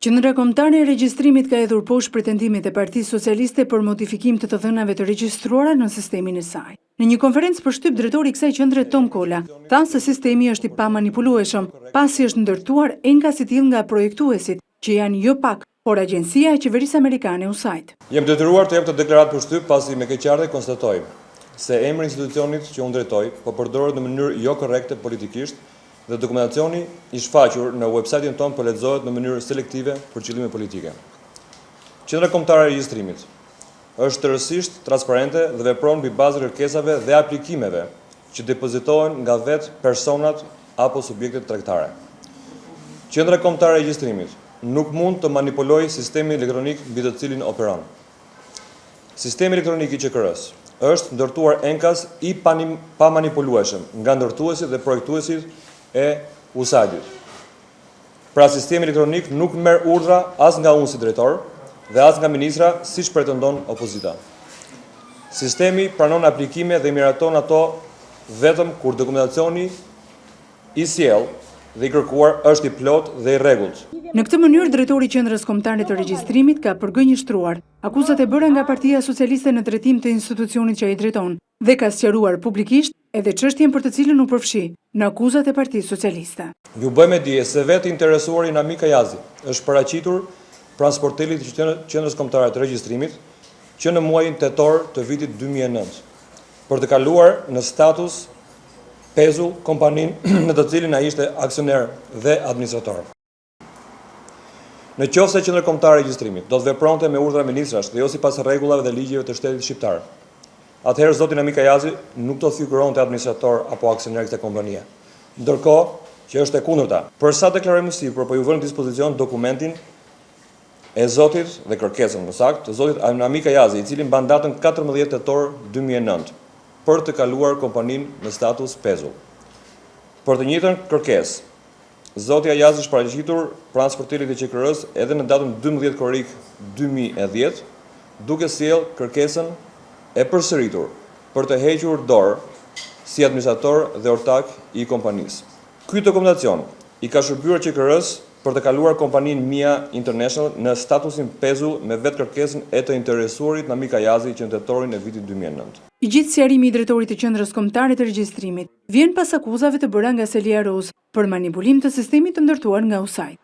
Qendra Kombëtare e Regjistrimit ka hedhur poshtë pretendimet e Partisë Socialiste për modifikim të dhënave të regjistruara në sistemin e saj. Në një konferencë për shtyp, drejtori i kësaj qendre Tom Kola tha se sistemi është i pamanipulueshëm, pasi është ndërtuar enkas i tillë nga projektuesit, që janë jo pak, por Agjencia e Qeverisë Amerikane USAID. Jem detyruar të jap të deklaratë për shtyp pasi me keqardhje konstatoj se emri i institucionit që unë drejtoj po përdoret në mënyrë jo korrekte politikisht dhe dokumentacioni i shfaqur në website-in tonë po lexohet në mënyrë selektive për qëllime politike. Qendra Kombëtare e Regjistrimit është tërësisht transparente dhe vepron mbi bazë kërkesave dhe aplikimeve që depozitohen nga vetë personat apo subjektet tregtare. Qendra Kombëtare e Regjistrimit nuk mund të manipulojë sistemin elektronik mbi të cilin operon. Sistemi elektronik i QKR-s është ndërtuar enkas i pamanipulueshëm nga ndërtuesit dhe projektuesit e USAID-it. Pra sistemi elektronik nuk merr urdhra as nga unë si drejtor dhe as nga ministra siç pretendon opozita. Sistemi pranon aplikime dhe miraton ato vetëm kur dokumentacioni i sjell dhe i kërkuar është i plot dhe i rregullt. Në këtë mënyrë, drejtori i Qendrës Kombëtare të Regjistrimit ka përgënjeshtruar akuzat e bëra nga Partia Socialiste në drejtim të institucionit që ai drejton dhe ka sqaruar publikisht edhe çështjen për të cilën u përfshi në akuzat e Partisë Socialiste. Ju bëjmë dije se vetë interesuari Namika Jazi është paraqitur pranë sportelit të Qendrës Kombëtare të Regjistrimit që në muajin tetor të vitit 2009 për të kaluar në status pezull kompaninë në të cilin ai ishte aksioner dhe administrator. Në qoftë se Qendra Kombëtare e Regjistrimit do të vepronte me urdhra ministrash dhe jo sipas rregullave dhe ligjeve të shtetit shqiptar, atëherë zoti Namika Jazi nuk do figuronte administrator apo aksioner kësaj kompanie. Ndërkohë që është e kundërta. Për sa deklarojmë sipër, po ju vënë në dispozicion dokumentin e zotit dhe kërkesën më saktë të zotit Namika Jazi, i cili mban datën 14 tetor 2009 për të kaluar kompaninë në status pezull. Për të njëjtën kërkesë, zoti Jazi është paraqitur pranë sportelit të QKR-s edhe në datën 12 korrik 2010, duke sjellë kërkesën e përsëritur për të hequr dorë si administrator dhe ortak i kompanisë. Ky dokumentacion i ka shërbyer QKR-s për të kaluar kompaninë Mia International në statusin pezull me vetë kërkesën e të interesuarit Namika Jazi që në tetorin e vitit 2009. I gjithë sqarimi i drejtorit të Qendrës Kombëtare të Regjistrimit vjen pas akuzave të bëra nga Selia Roz për manipulim të sistemit të ndërtuar nga USAID.